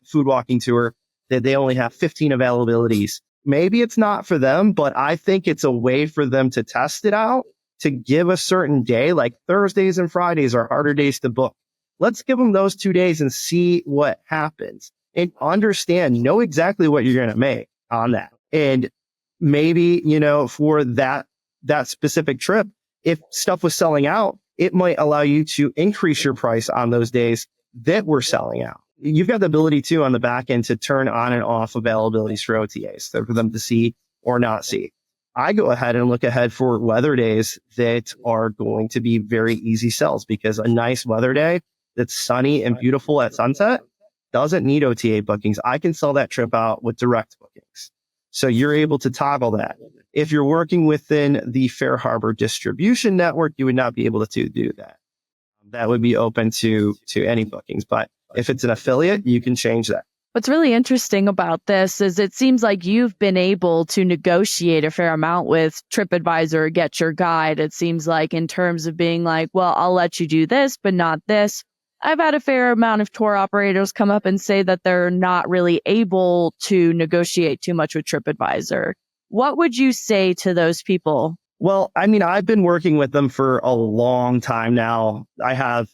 food walking tour, that they only have 15 availabilities, maybe it's not for them, but I think it's a way for them to test it out, to give a certain day, like Thursdays and Fridays are harder days to book. Let's give them those 2 days and see what happens, and know exactly what you're going to make on that. And maybe, for that specific trip, if stuff was selling out, it might allow you to increase your price on those days that we're selling out. You've got the ability too on the back end to turn on and off availabilities for OTAs, so for them to see or not see. I go ahead and look ahead for weather days that are going to be very easy sells, because a nice weather day that's sunny and beautiful at sunset doesn't need OTA bookings. I can sell that trip out with direct bookings. So you're able to toggle that. If you're working within the FareHarbor distribution network, you would not be able to do that. That would be open to any bookings. But if it's an affiliate, you can change that.
What's really interesting about this is it seems like you've been able to negotiate a fair amount with TripAdvisor, Get Your Guide. It seems like, in terms of being like, well, I'll let you do this, but not this. I've had a fair amount of tour operators come up and say that they're not really able to negotiate too much with TripAdvisor. What would you say to those people?
Well, I mean, I've been working with them for a long time now. I have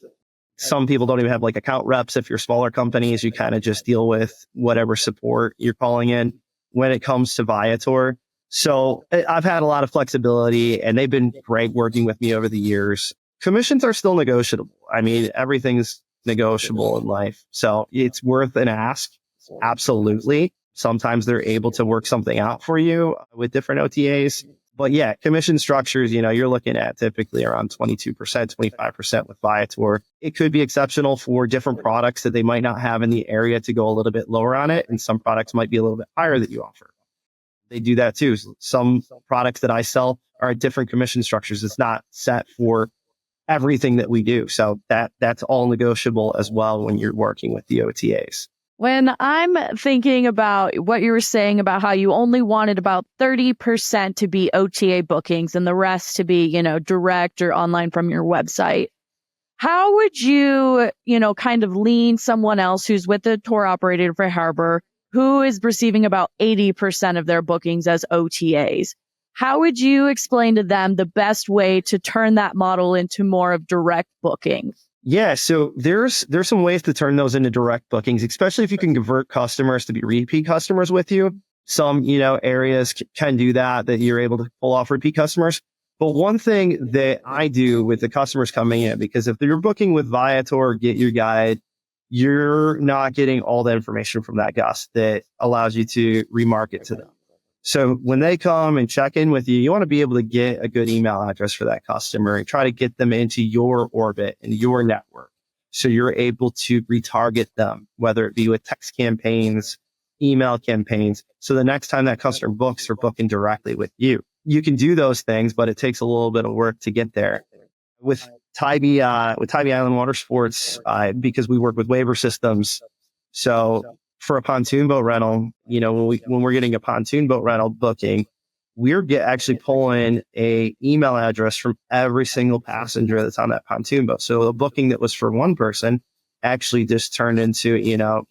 some people don't even have like account reps. If you're smaller companies, you kind of just deal with whatever support you're calling in when it comes to Viator. So I've had a lot of flexibility, and they've been great working with me over the years. Commissions are still negotiable. I mean, everything's negotiable in life. So it's worth an ask. Absolutely. Sometimes they're able to work something out for you with different OTAs. But yeah, commission structures, you're looking at typically around 22%, 25% with Viator. It could be exceptional for different products that they might not have in the area to go a little bit lower on it. And some products might be a little bit higher that you offer. They do that too. Some products that I sell are at different commission structures. It's not set for everything that we do. So that's all negotiable as well when you're working with the OTAs.
When I'm thinking about what you were saying about how you only wanted about 30% to be OTA bookings and the rest to be, direct or online from your website, how would you, kind of lean someone else who's with the tour operator for FareHarbor, who is receiving about 80% of their bookings as OTAs? How would you explain to them the best way to turn that model into more of direct bookings?
Yeah, so there's some ways to turn those into direct bookings, especially if you can convert customers to be repeat customers with you. Some, areas can do that you're able to pull off repeat customers. But one thing that I do with the customers coming in, because if you're booking with Viator, Get Your Guide, you're not getting all the information from that guest that allows you to remarket to them. So when they come and check in with you, you want to be able to get a good email address for that customer and try to get them into your orbit and your network. So you're able to retarget them, whether it be with text campaigns, email campaigns. So the next time that customer books, they're booking directly with you. You can do those things, but it takes a little bit of work to get there. With Tybee Island Water Sports, because we work with waiver systems. So for a pontoon boat rental, when we're getting a pontoon boat rental booking, we're actually pulling a email address from every single passenger that's on that pontoon boat. So a booking that was for one person actually just turned into,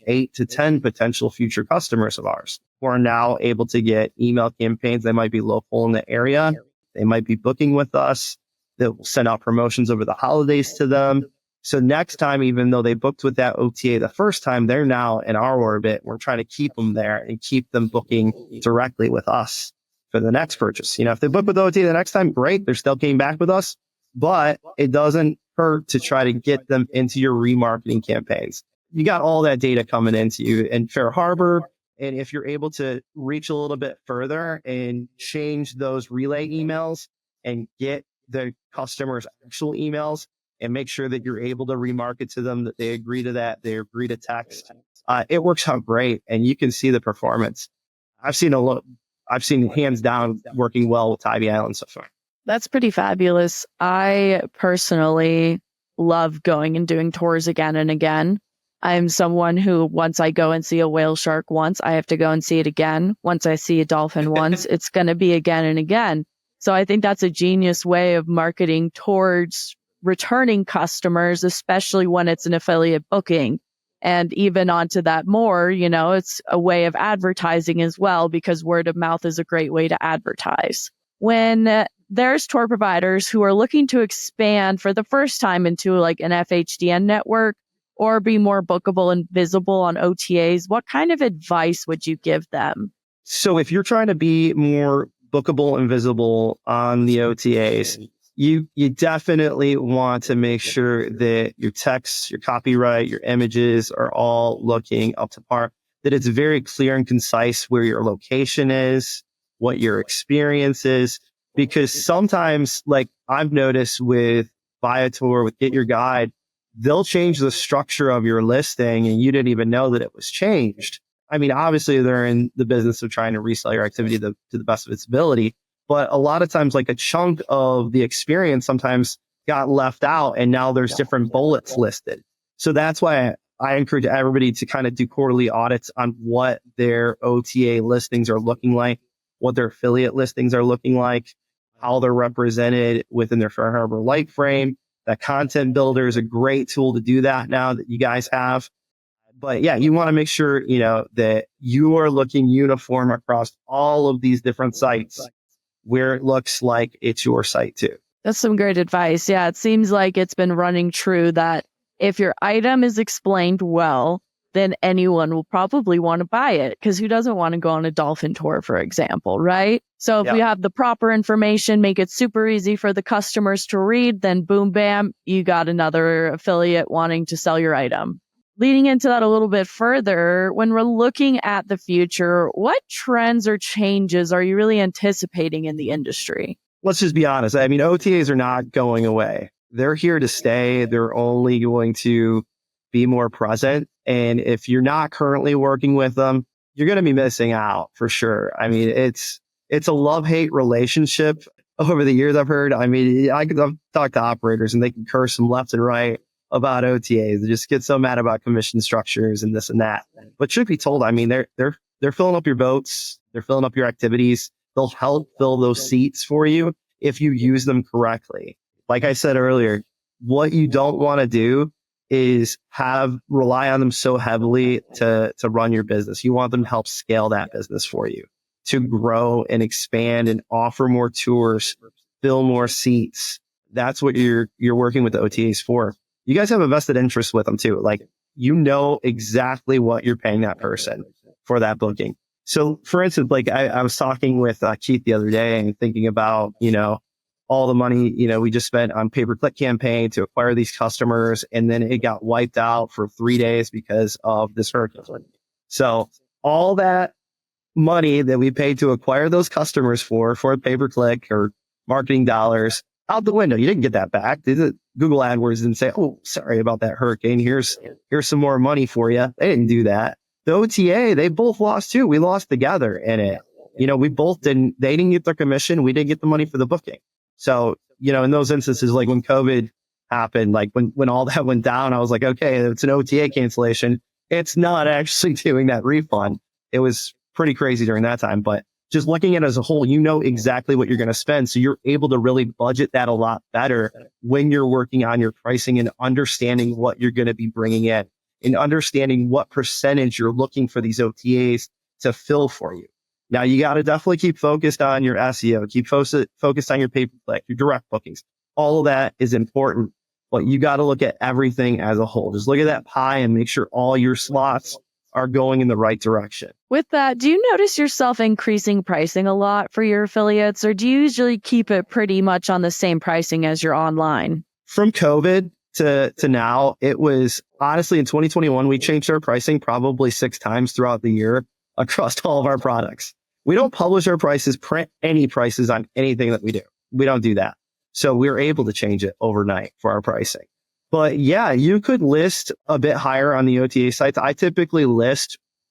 8 to 10 potential future customers of ours who are now able to get email campaigns. They might be local in the area. They might be booking with us. That will send out promotions over the holidays to them. So next time, even though they booked with that OTA the first time, they're now in our orbit. We're trying to keep them there and keep them booking directly with us for the next purchase. If they book with OTA the next time, great. They're still came back with us, but it doesn't hurt to try to get them into your remarketing campaigns. You got all that data coming into you in FareHarbor. And if you're able to reach a little bit further and change those relay emails and get the customer's actual emails and make sure that you're able to remarket to them, that they agree to that, they agree to text. It works out great, and you can see the performance. I've seen hands down working well with Tybee Island so far.
That's pretty fabulous. I personally love going and doing tours again and again. I'm someone who, once I go and see a whale shark once, I have to go and see it again. Once I see a dolphin once, it's going to be again and again. So I think that's a genius way of marketing towards returning customers, especially when it's an affiliate booking. And even onto that more, it's a way of advertising as well, because word of mouth is a great way to advertise. When there's tour providers who are looking to expand for the first time into like an FHDN network or be more bookable and visible on OTAs, what kind of advice would you give them?
So if you're trying to be more bookable and visible on the OTAs, you definitely want to make sure that your text, your copyright, your images are all looking up to par, that it's very clear and concise where your location is, what your experience is, because sometimes, like I've noticed with Viator, with Get Your Guide, they'll change the structure of your listing and you didn't even know that it was changed. I mean, obviously they're in the business of trying to resell your activity to the best of its ability, but a lot of times like a chunk of the experience sometimes got left out and now there's different bullets listed. So that's why I encourage everybody to kind of do quarterly audits on what their OTA listings are looking like, what their affiliate listings are looking like, how they're represented within their FareHarbor light frame. That content builder is a great tool to do that now that you guys have. But yeah, you want to make sure, that you are looking uniform across all of these different sites where it looks like it's your site too.
That's some great advice. Yeah, it seems like it's been running true that if your item is explained well, then anyone will probably want to buy it, because who doesn't want to go on a dolphin tour, for example, right? So if we have the proper information, make it super easy for the customers to read, then boom, bam, you got another affiliate wanting to sell your item. Leading into that a little bit further, when we're looking at the future, what trends or changes are you really anticipating in the industry?
Let's just be honest. I mean, OTAs are not going away. They're here to stay. They're only going to be more present. And if you're not currently working with them, you're going to be missing out for sure. I mean, it's a love-hate relationship over the years I've heard. I mean, I've talked to operators and they can curse them left and right about OTAs. They just get so mad about commission structures and this and that. But truth be told, I mean, they're filling up your boats. They're filling up your activities. They'll help fill those seats for you if you use them correctly. Like I said earlier, what you don't want to do is rely on them so heavily to run your business. You want them to help scale that business for you, to grow and expand and offer more tours, fill more seats. That's what you're working with the OTAs for. You guys have a vested interest with them too. Like, exactly what you're paying that person for that booking. So for instance, like I was talking with Keith the other day and thinking about, all the money, we just spent on pay-per-click campaign to acquire these customers. And then it got wiped out for 3 days because of this hurricane. So all that money that we paid to acquire those customers for a pay-per-click or marketing dollars out the window. You didn't get that back. Google AdWords didn't say, oh, sorry about that hurricane. Here's some more money for you. They didn't do that. The OTA, they both lost too. We lost together in it. We both they didn't get their commission. We didn't get the money for the booking. So, in those instances, like when COVID happened, like when all that went down, I was like, okay, it's an OTA cancellation. It's not actually doing that refund. It was pretty crazy during that time, but just looking at it as a whole, exactly what you're going to spend. So you're able to really budget that a lot better when you're working on your pricing and understanding what you're going to be bringing in and understanding what percentage you're looking for these OTAs to fill for you. Now, you got to definitely keep focused on your SEO, keep focused on your pay-per-click, your direct bookings. All of that is important, but you got to look at everything as a whole. Just look at that pie and make sure all your slots are going in the right direction.
With that, do you notice yourself increasing pricing a lot for your affiliates, or do you usually keep it pretty much on the same pricing as your online?
From COVID to now, it was honestly in 2021, we changed our pricing probably 6 times throughout the year across all of our products. We don't publish our prices, print any prices on anything that we do. We don't do that. So we're able to change it overnight for our pricing. But yeah, you could list a bit higher on the OTA sites. I typically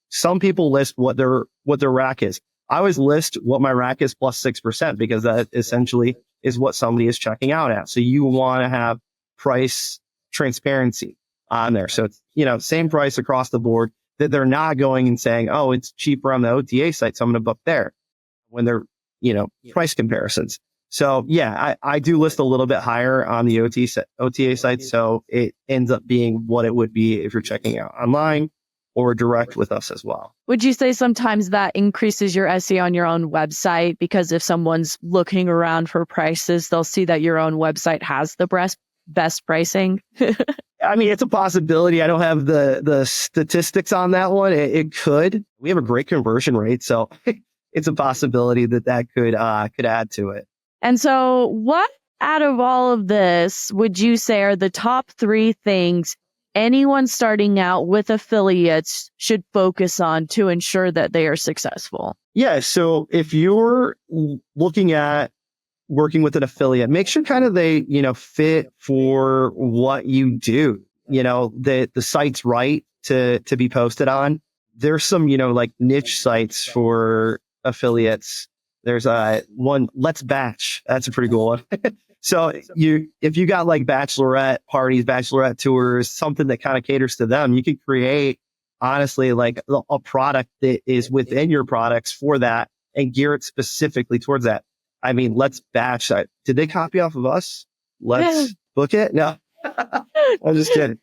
some people list what their rack is. I always list what my rack is plus 6% because that essentially is what somebody is checking out at. So you want to have price transparency on there. So it's, same price across the board, that they're not going and saying, oh, it's cheaper on the OTA site, so I'm going to book there when they're, price comparisons. So yeah, I do list a little bit higher on the OTA site. So it ends up being what it would be if you're checking out online or direct with us as well.
Would you say sometimes that increases your SEO on your own website? Because if someone's looking around for prices, they'll see that your own website has the best pricing.
I mean, it's a possibility. I don't have the statistics on that one. It could. We have a great conversion rate. So it's a possibility that could add to it.
And so what out of all of this would you say are the top 3 things anyone starting out with affiliates should focus on to ensure that they are successful?
Yeah. So if you're looking at working with an affiliate, make sure kind of they, fit for what you do, the site's right to be posted on. There's some, like niche sites for affiliates. There's one, Let's Batch. That's a pretty cool one. So if you got like bachelorette parties, bachelorette tours, something that kind of caters to them, you could create honestly like a product that is within your products for that and gear it specifically towards that. I mean, Let's Batch. Did they copy off of us? Let's book it? No, I'm just kidding.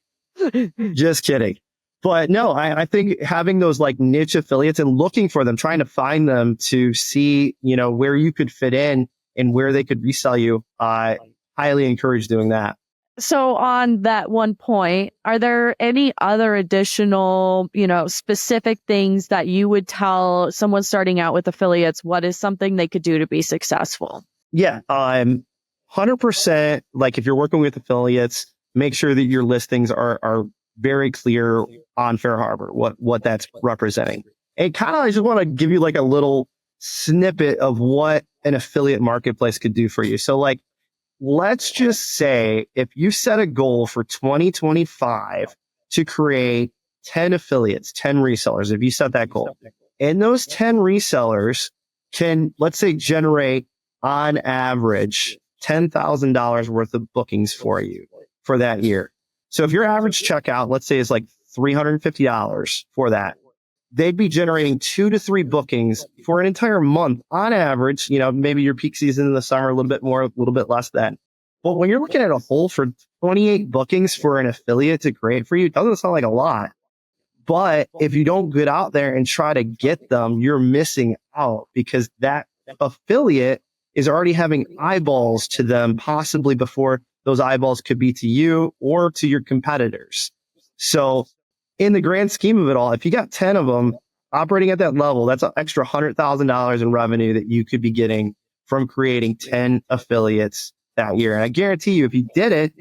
Just kidding. But no, I think having those like niche affiliates and looking for them, trying to find them to see, where you could fit in and where they could resell you, I highly encourage doing that.
So on that one point, are there any other additional, specific things that you would tell someone starting out with affiliates? What is something they could do to be successful?
Yeah, 100%. Like if you're working with affiliates, make sure that your listings are very clear on FareHarbor, what that's representing. And kind of, I just want to give you like a little snippet of what an affiliate marketplace could do for you. So like, let's just say if you set a goal for 2025 to create 10 affiliates, 10 resellers, if you set that goal, and those 10 resellers can, let's say, generate on average $10,000 worth of bookings for you for that year. So if your average checkout, let's say, is like $350 for that, they'd be generating 2 to 3 bookings for an entire month on average. Maybe your peak season in the summer, a little bit more, a little bit less than. But when you're looking at a whole for 28 bookings for an affiliate to create for you, it doesn't sound like a lot. But if you don't get out there and try to get them, you're missing out because that affiliate is already having eyeballs to them, possibly before those eyeballs could be to you or to your competitors. So in the grand scheme of it all, if you got 10 of them operating at that level, that's an extra $100,000 in revenue that you could be getting from creating 10 affiliates that year. And I guarantee you, if you did it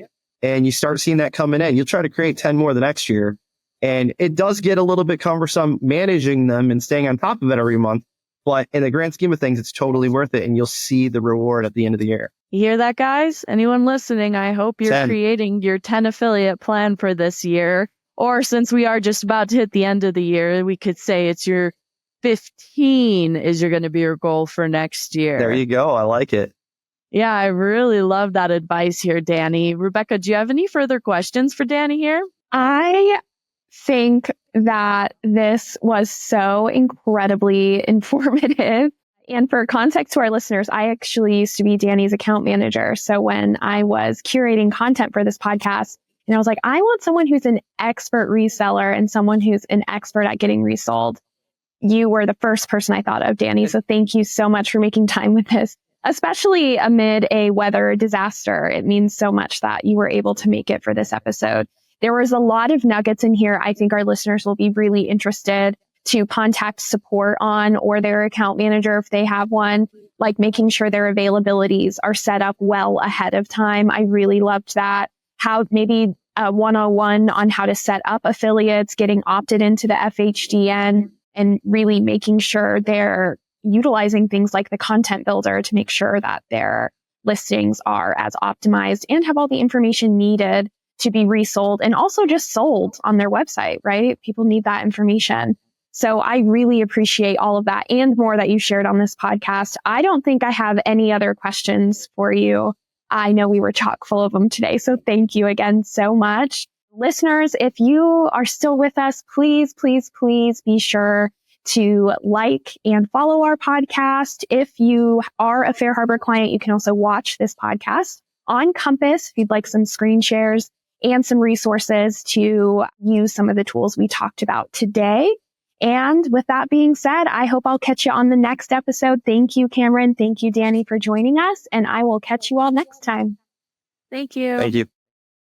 and you start seeing that coming in, you'll try to create 10 more the next year. And it does get a little bit cumbersome managing them and staying on top of it every month. But in the grand scheme of things, it's totally worth it. And you'll see the reward at the end of the year.
You hear that, guys? Anyone listening, I hope you're
10.
creating your 10 affiliate plan for this year. Or since we are just about to hit the end of the year, we could say it's your 15 is going to be your goal for next year.
There you go. I like it.
Yeah, I really love that advice here, Danny. Rebecca, do you have any further questions for Danny here?
I think that this was so incredibly informative. And for context to our listeners, I actually used to be Danny's account manager. So when I was curating content for this podcast, and I was like, I want someone who's an expert reseller and someone who's an expert at getting resold. You were the first person I thought of, Danny. So thank you so much for making time with this, especially amid a weather disaster. It means so much that you were able to make it for this episode. There was a lot of nuggets in here. I think our listeners will be really interested to contact support on, or their account manager if they have one, like making sure their availabilities are set up well ahead of time. I really loved that. How maybe a 101 on how to set up affiliates, getting opted into the FHDN, and really making sure they're utilizing things like the content builder to make sure that their listings are as optimized and have all the information needed to be resold and also just sold on their website, right? People need that information. So I really appreciate all of that and more that you shared on this podcast. I don't think I have any other questions for you. I know we were chock full of them today. So thank you again so much. Listeners, if you are still with us, please, please, please be sure to like and follow our podcast. If you are a FareHarbor client, you can also watch this podcast on Compass if you'd like some screen shares and some resources to use some of the tools we talked about today. And with that being said, I hope I'll catch you on the next episode. Thank you, Cameron. Thank you, Danny, for joining us. And I will catch you all next time.
Thank you.
Thank you.